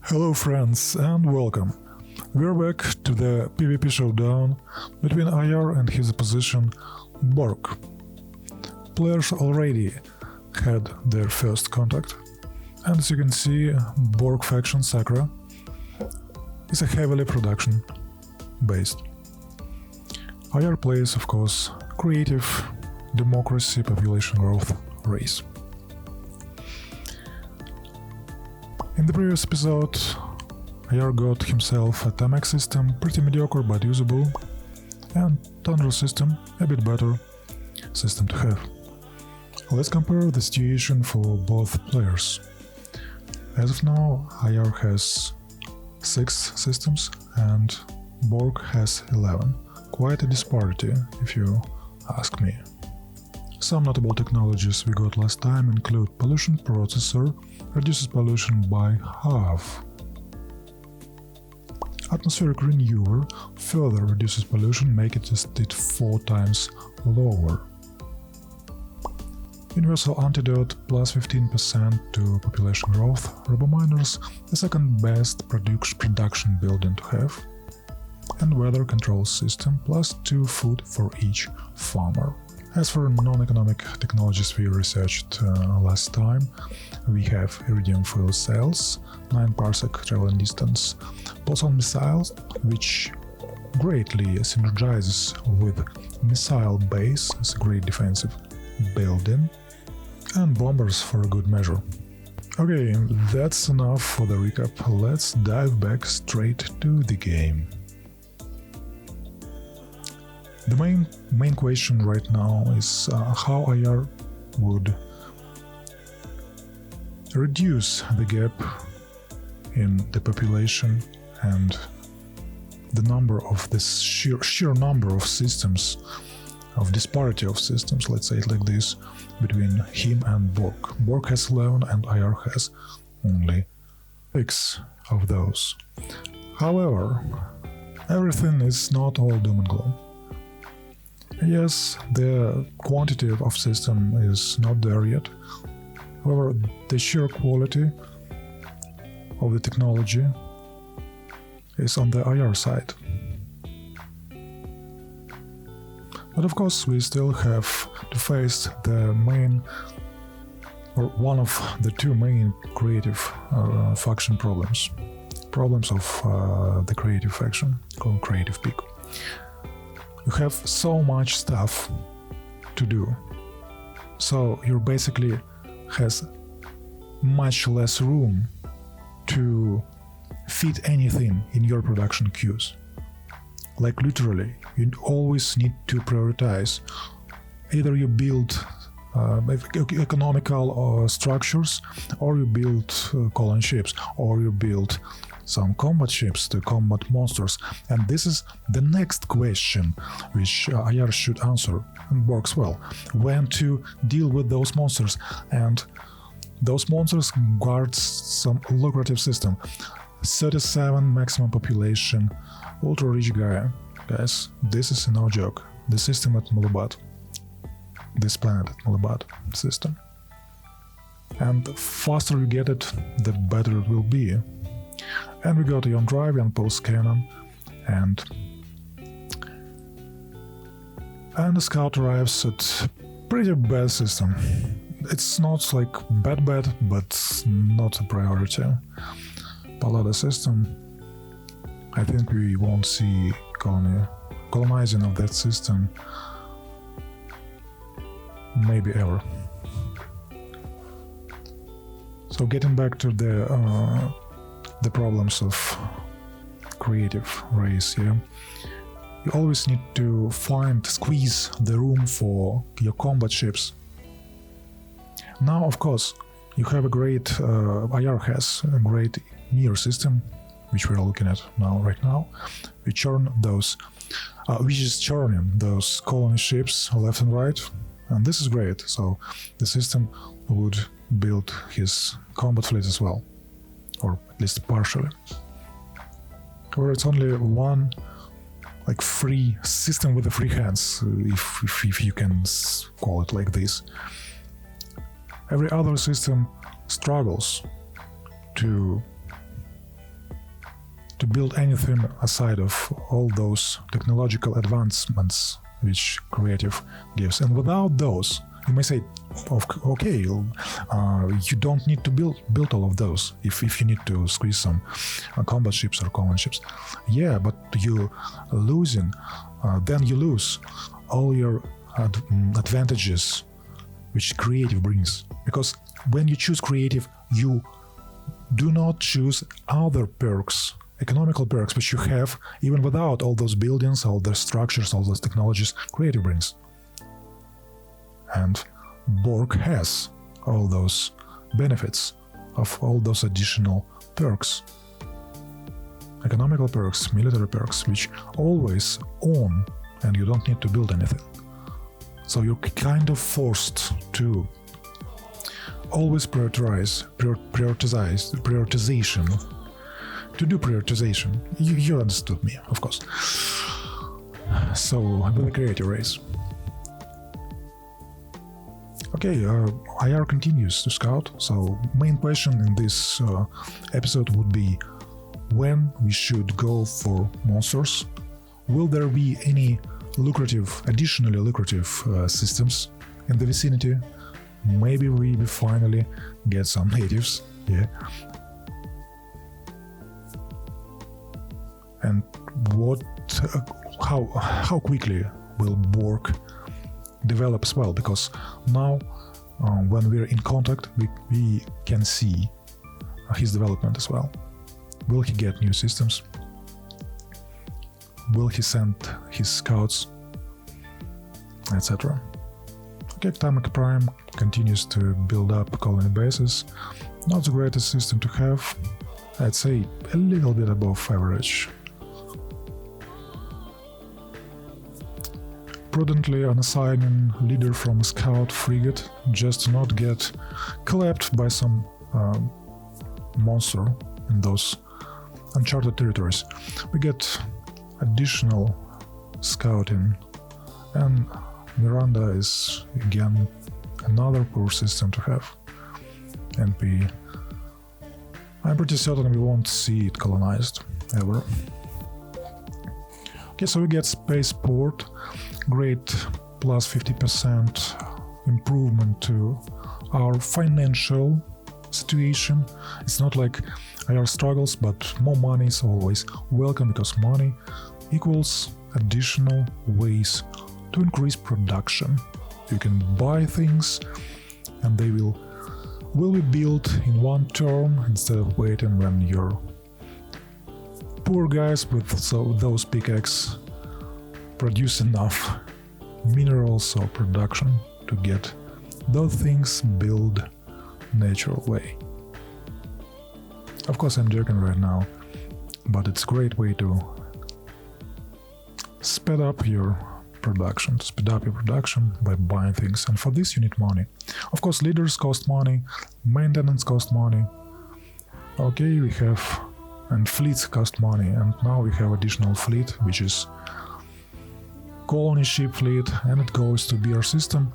Hello friends and welcome. We're back to the PvP showdown between IR and his opposition Bork. Players already had their first contact, and as you can see, Bork faction Sakura is a heavily production based. IR plays, of course, creative, democracy, population growth race. In the previous episode, IR got himself a Tamek system, pretty mediocre but usable, and Tundra system, a bit better system to have. Let's compare the situation for both players. As of now, IR has 6 systems and Bork has 11. Quite a disparity, if you ask me. Some notable technologies we got last time include pollution processor, reduces pollution by half. Atmospheric renewer further reduces pollution, making it 4 times lower. Universal antidote plus 15% to population growth. Robominers, the second best production building to have. And weather control system plus 2 food for each farmer. As for non-economic technologies we researched last time, we have iridium fuel cells, 9 parsec traveling distance, pulsar missiles, which greatly synergizes with missile base as a great defensive building, and bombers for a good measure. Okay, that's enough for the recap. Let's dive back straight to the game. The main question right now is how IR would reduce the gap in the population and the number of this sheer number of systems, of disparity of systems, let's say it like this, between him and Bork. Bork has 11 and IR has only 6 of those. However, everything is not all doom and gloom. Yes, the quantity of system is not there yet. However, the sheer quality of the technology is on the IR side. But of course, we still have to face the main, or one of the 2 main creative faction problems. Problems of the creative faction, called Creative Peak. You have so much stuff to do, so you basically has much less room to fit anything in your production queues. Like literally, you always need to prioritize. Either you build economical structures, or you build colony ships, or you build some combat ships to combat monsters. And this is the next question which IR should answer, and works well. When to deal with those monsters, and those monsters guard some lucrative system. 37 maximum population, ultra rich guy. Guys, this is no joke. The system at Mulabat. This planet at Mulabat system. And the faster you get it, the better it will be. And we got ion drive, ion pulse cannon, and the scout arrives at pretty bad system. It's not like bad, but not a priority. Palada system, I think we won't see colonizing of that system maybe ever. So getting back to the problems of creative race, yeah. You always need to squeeze the room for your combat ships. Now, of course, you have a great, IR has a great near system, which we're looking at right now. We churn those, which is churning those colony ships left and right, and this is great. So the system would build his combat fleet as well, or at least partially. However, it's only one free system with the free hands, if you can call it like this. Every other system struggles to to build anything aside of all those technological advancements which creative gives. And without those, you may say, okay, you don't need to build all of those if you need to squeeze some combat ships or command ships. Yeah, but you losing, then you lose all your advantages which creative brings. Because when you choose creative, you do not choose other perks, economical perks, which you have even without all those buildings, all the structures, all those technologies creative brings. And Bork has all those benefits of all those additional perks. Economical perks, military perks, which always on, and you don't need to build anything. So you're kind of forced to always prioritization. To do prioritization. You understood me, of course. So, with the creative race. Okay, IR continues to scout, so main question in this episode would be when we should go for monsters. Will there be any additionally lucrative systems in the vicinity? Maybe we finally get some natives, yeah. And how quickly will Bork develop as well? Because now, when we're in contact, we can see his development as well. Will he get new systems? Will he send his scouts, etc.? Okay, Tamaki Prime continues to build up colony bases. Not the greatest system to have. I'd say a little bit above average. Prudently unassigning leader from a scout frigate just to not get clapped by some monster in those uncharted territories. We get additional scouting, and Miranda is again another poor system to have. And I'm pretty certain we won't see it colonized ever. Okay, so we get spaceport, great plus 50% improvement to our financial situation. It's not like IR struggles, but more money is always welcome, because money equals additional ways to increase production. You can buy things and they will be built in one turn instead of waiting when your poor guys with those pickaxes produce enough minerals or production to get those things built natural way. Of course, I'm joking right now, but it's a great way to speed up your production by buying things, and for this you need money. Of course, leaders cost money, maintenance cost money. Okay, we have, and fleets cost money, and now we have additional fleet, which is colony ship fleet, and it goes to be our system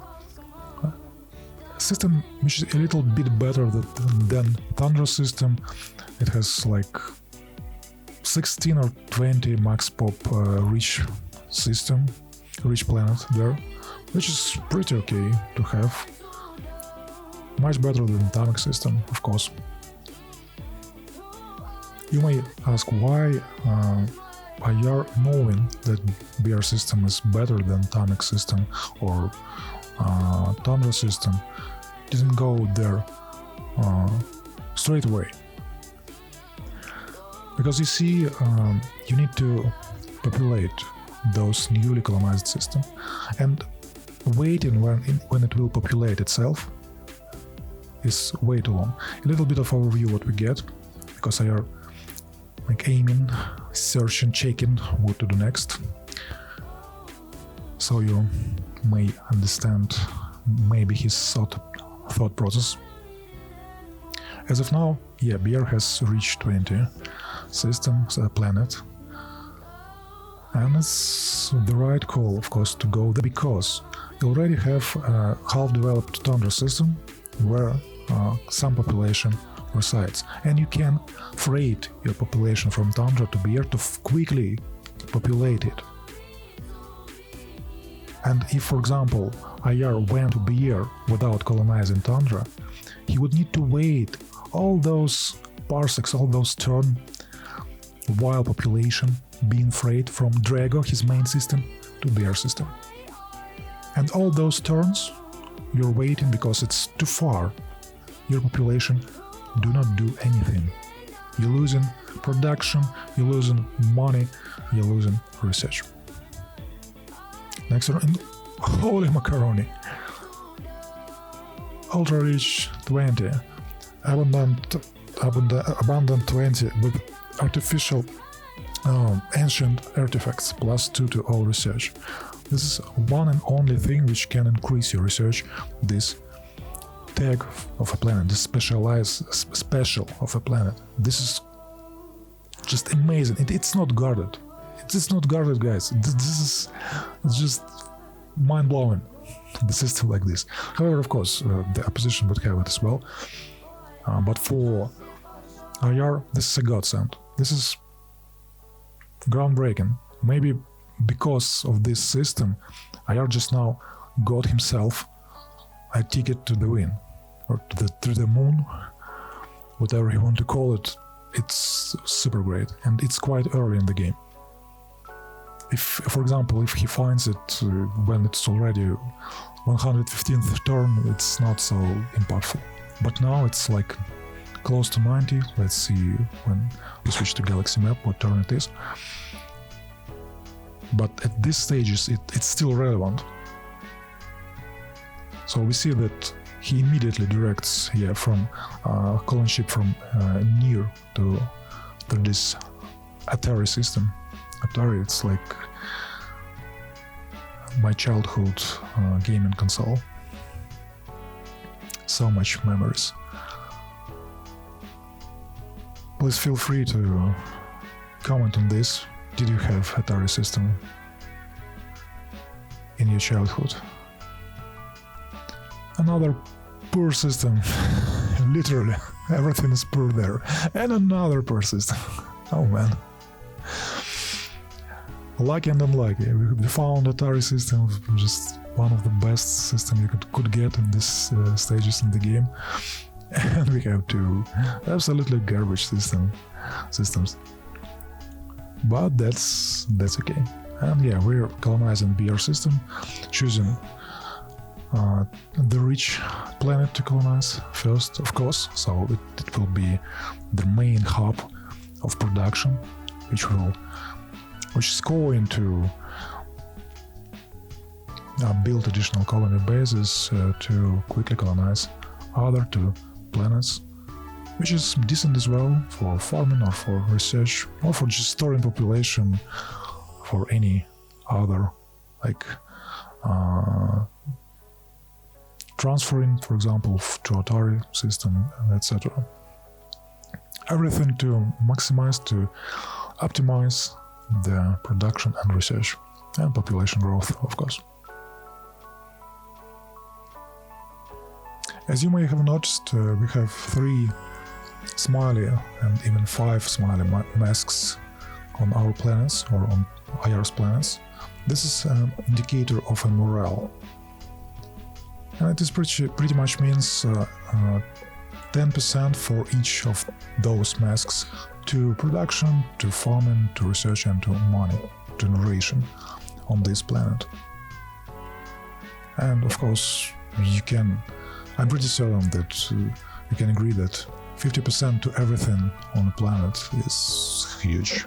which is a little bit better than Thunder system. It has like 16 or 20 max pop rich planet there, which is pretty okay to have. Much better than Atomic system, of course. You may ask why IR, knowing that BR system is better than Atomic system or Thunder system, didn't go there straight away. Because you see, you need to populate those newly colonized systems, and waiting when it will populate itself is way too long. A little bit of overview what we get, because I are like aiming, searching, checking what to do next, so you may understand maybe his thought process. As of now, yeah, BR has reached 20 systems, planet, and it's the right call, of course, to go there, because you already have a half-developed Thunder system where some population resides, and you can freight your population from tundra to BR to quickly populate it. And if, for example, IR went to BR without colonizing tundra, he would need to wait all those parsecs, all those turn, while population being freight from Drago, his main system, to BR system. And all those turns, you're waiting because it's too far. Your population do not do anything. You're losing production, you're losing money, you're losing research. Next one, holy macaroni. Ultra Rich 20, Abundant 20 with artificial ancient artifacts +2 to all research. This is one and only thing which can increase your research, this tag of a planet, this special of a planet. This is just amazing. It's not guarded. It's not guarded, guys. This is just mind-blowing, the system like this. However, of course, the opposition would have it as well. But for IR, this is a godsend. This is groundbreaking. Maybe because of this system, IR just now got himself a ticket to the win, or to the moon, whatever you want to call it. It's super great, and it's quite early in the game. If, for example, if he finds it when it's already 115th turn, it's not so impactful. But now it's like close to 90. Let's see when we switch to Galaxy map what turn it is. But at this stage, it's still relevant. So we see that he immediately directs from colon ship from near to this Atari system. Atari, it's like my childhood gaming console. So much memories. Please feel free to comment on this. Did you have Atari system in your childhood? Another poor system. Literally, everything is poor there. And another poor system. Oh man. Lucky and unlucky. We found Atari system, just one of the best systems you could get in these stages in the game. And we have two absolutely garbage systems. But that's okay. And yeah, we're colonizing BR system, choosing the rich planet to colonize first, of course. So it will be the main hub of production, which is going to build additional colony bases to quickly colonize other two planets, which is decent as well for farming or for research or for just storing population for any other, like transferring, for example, to Atari system, etc. Everything to maximize, to optimize the production and research and population growth, of course. As you may have noticed, we have 3 smiley and even 5 smiley masks on our planets or on IR's planets. This is an indicator of a morale. And it is pretty much means 10% for each of those masks to production, to farming, to research and to money generation on this planet. And of course, I'm pretty certain that you can agree that 50% to everything on the planet is huge.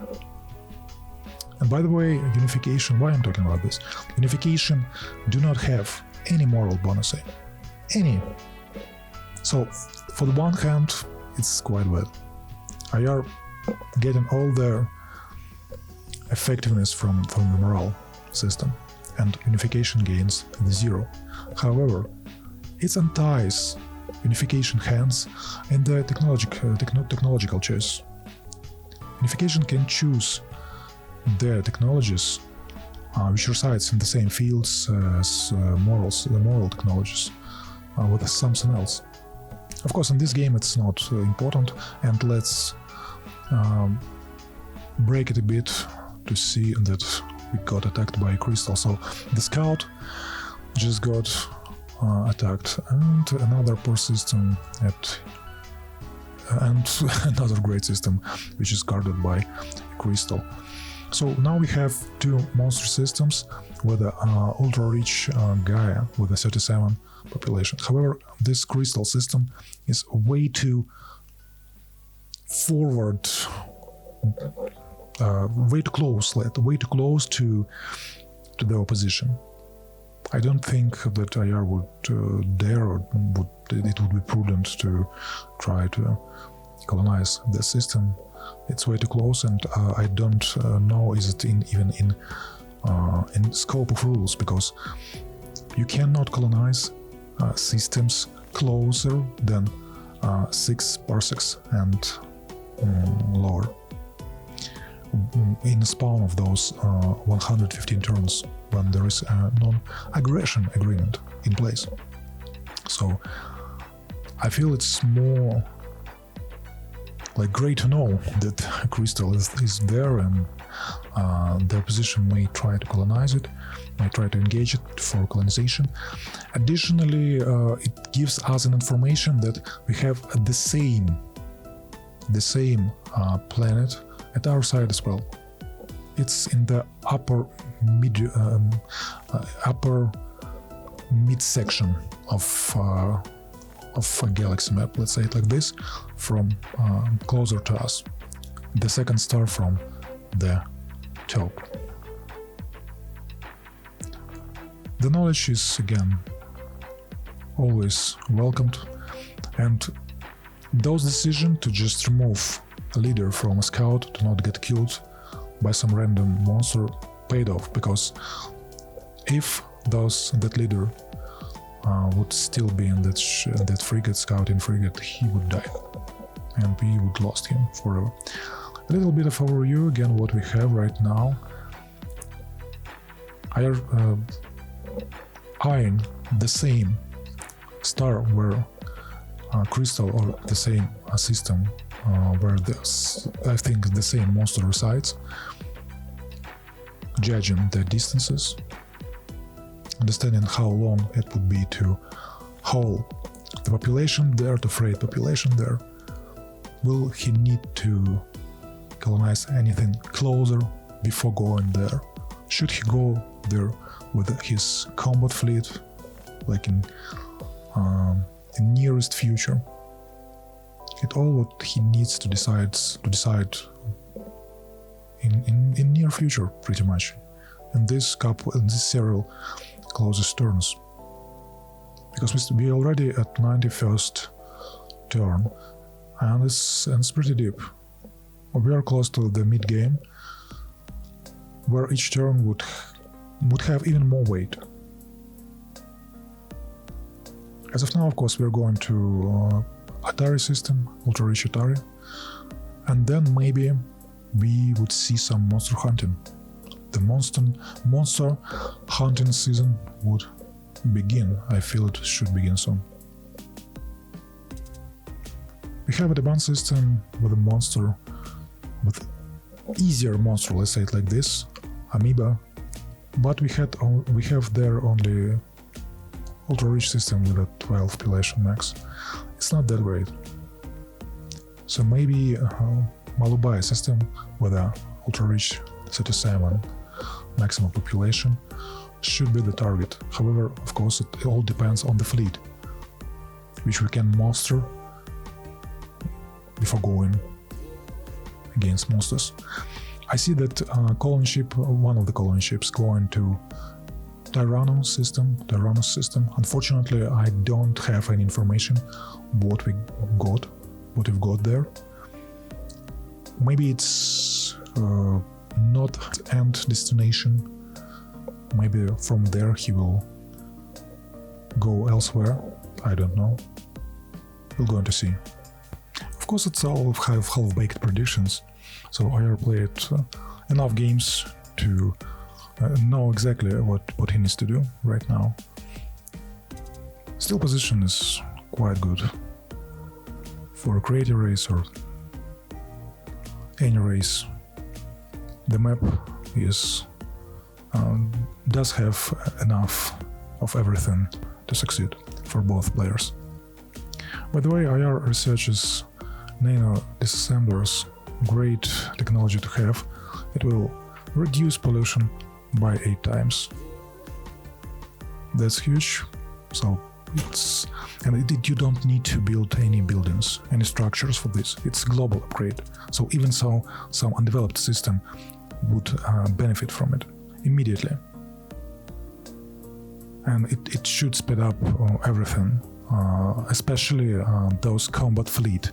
And by the way, unification, why I'm talking about this? Unification do not have any moral bonus, any. So, for the one hand, it's quite bad. IR getting all their effectiveness from the morale system, and unification gains the 0. However, it unties unification hands in the technological choice. Unification can choose their technologies which resides in the same fields as the moral technologies with something else. Of course, in this game it's not important, and let's break it a bit to see that we got attacked by a crystal. So the scout just got attacked, and another poor system and another great system which is guarded by crystal. So now we have two monster systems with an ultra-rich Gaia with a 37 population. However, this crystal system is way too forward, way too close to the opposition. I don't think that IR would dare, or it would be prudent to try to colonize the system. It's way too close, and I don't know is it even in scope of rules, because you cannot colonize systems closer than 6 parsecs and lower in the spawn of those 115 turns when there is a non-aggression agreement in place. So I feel it's more like great to know that crystal is there, and the opposition may try to colonize it, may try to engage it for colonization. Additionally, it gives us an information that we have the same planet at our side as well. It's in the upper mid section of a galaxy map, let's say it like this, from closer to us, the second star from the top. The knowledge is again always welcomed, and those decisions to just remove a leader from a scout to not get killed by some random monster paid off, because if that leader would still be in that frigate, scouting frigate, he would die, and we would lost him forever. A little bit of overview again what we have right now. I are eyeing the same star where crystal, or the same system where I think the same monster resides, judging the distances, understanding how long it would be to haul the population there, to freight population there. Will he need to colonize anything closer before going there? Should he go there with his combat fleet, like in nearest future? It all what he needs to decide in near future, pretty much. In this serial closest turns, because we already at 91st turn, and it's pretty deep. We are close to the mid game, where each turn would have even more weight. As of now, of course, we're going to Atari system, Ultra Rich Atari, and then maybe we would see some monster hunting. The monster hunting season would begin. I feel it should begin soon. We have a demand system with a monster, with easier monster, let's say it like this, amoeba, but we have there only ultra rich system with a 12 population max. It's not that great. So maybe Malubai system with a ultra rich 37 maximum population should be the target. However, of course, it all depends on the fleet, which we can muster before going against monsters. I see that colony ship, one of the colony ships, going to Tyrannos system. Unfortunately, I don't have any information what we've got there. Maybe it's not end destination. Maybe from there he will go elsewhere. I don't know. We're going to see. Of course, it's all half-baked predictions, so I played enough games to know exactly what he needs to do right now. Still, position is quite good. for a creative race or any race, the map does have enough of everything to succeed for both players. By the way, IR researches nano disassemblers, great technology to have. It will reduce pollution by 8 times. That's huge. So you don't need to build any buildings, any structures for this. It's a global upgrade. So even so, some undeveloped system would benefit from it immediately. And it should speed up everything, especially those combat fleet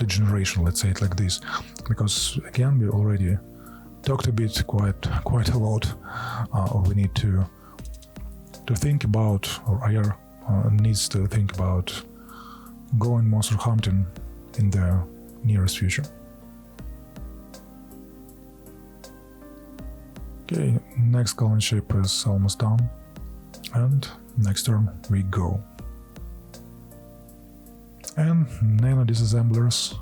generation, let's say it like this, because again we already talked a bit, quite a lot. We need to think about, or IR needs to think about going monster hunting in the nearest future. Okay, next colony ship is almost done, and next turn we go. And nano disassemblers,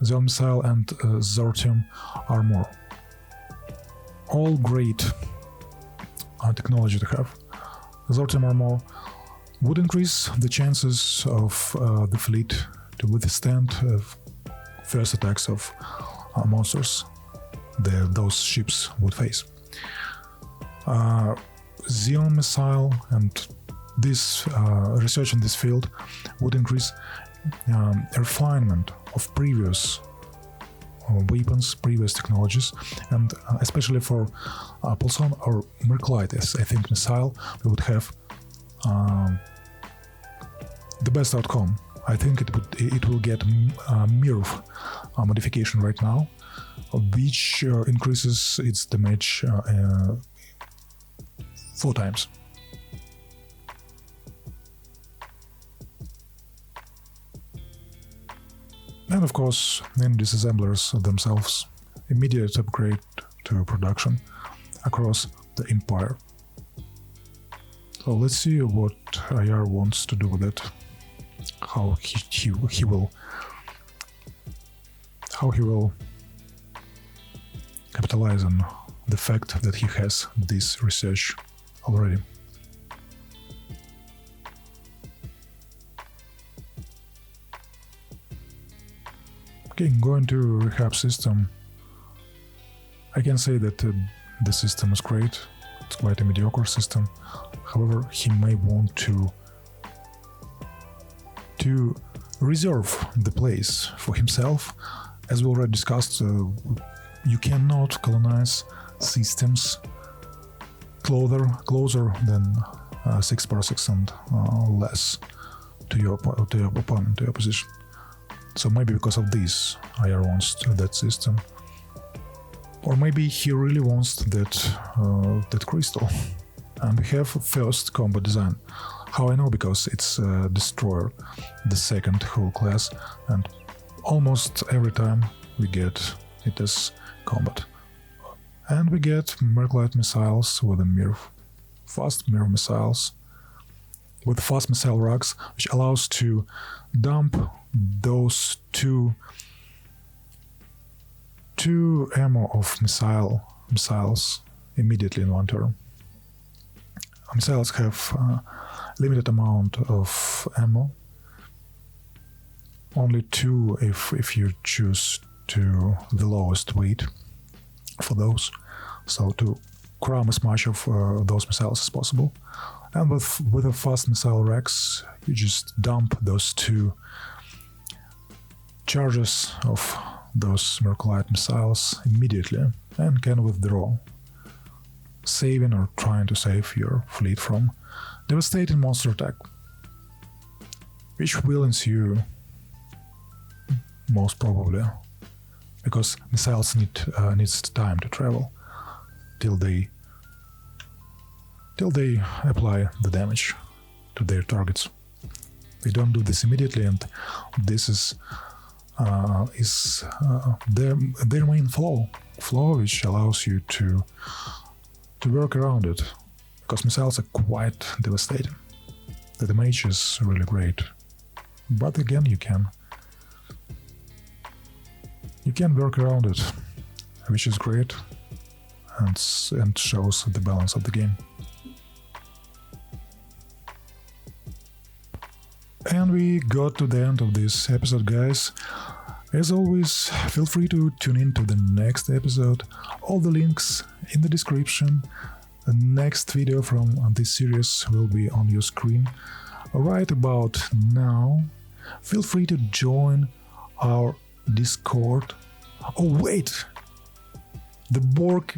Zeon missile and Zortium armor. All great technology to have. Zortium armor would increase the chances of the fleet to withstand first attacks of monsters those ships would face. Zeon missile and this research in this field would increase refinement of previous weapons, previous technologies, and especially for Pulsar or Merclitis, I think missile, we would have the best outcome. I think it will get MIRV modification right now, which increases its damage 4 times. And of course, nano disassemblers themselves, immediate upgrade to production across the empire. So let's see what IR wants to do with it, how he will capitalize on the fact that he has this research already. Okay, going to rehab system. I can say that the system is great. It's quite a mediocre system. However, he may want to reserve the place for himself. As we already discussed, you cannot colonize systems closer than 6 parsecs and less to your opponent, to your position. So maybe because of this, IR wants that system, or maybe he really wants that crystal. And we have first combat design. How I know? Because it's Destroyer, the second whole class, and almost every time we get it as combat. And we get Merclite missiles with a MIRV, fast MIRV missiles, with fast missile racks, which allows to dump those two ammo of missiles immediately in one turn. Missiles have limited amount of ammo, only 2 if you choose to the lowest weight for those, so to cram as much of those missiles as possible. And with the fast missile racks, you just dump those 2 charges of those Merclite missiles immediately and can withdraw, saving or trying to save your fleet from devastating monster attack, which will ensue most probably, because missiles needs time to travel till they apply the damage to their targets. They don't do this immediately, and this is their main flaw, which allows you to work around it, because missiles are quite devastating. The damage is really great. But again, you can work around it, which is great and shows the balance of the game. And we got to the end of this episode, guys. As always, feel free to tune in to the next episode. All the links in the description. The next video from this series will be on your screen right about now. Feel free to join our Discord. Oh wait! The Bork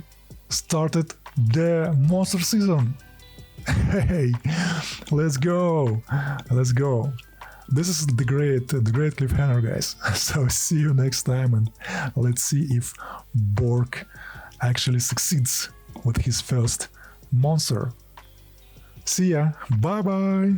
started the monster season! Hey! Let's go! Let's go! This is the great cliffhanger, guys. So see you next time, and let's see if Bork actually succeeds with his first monster. See ya! Bye bye!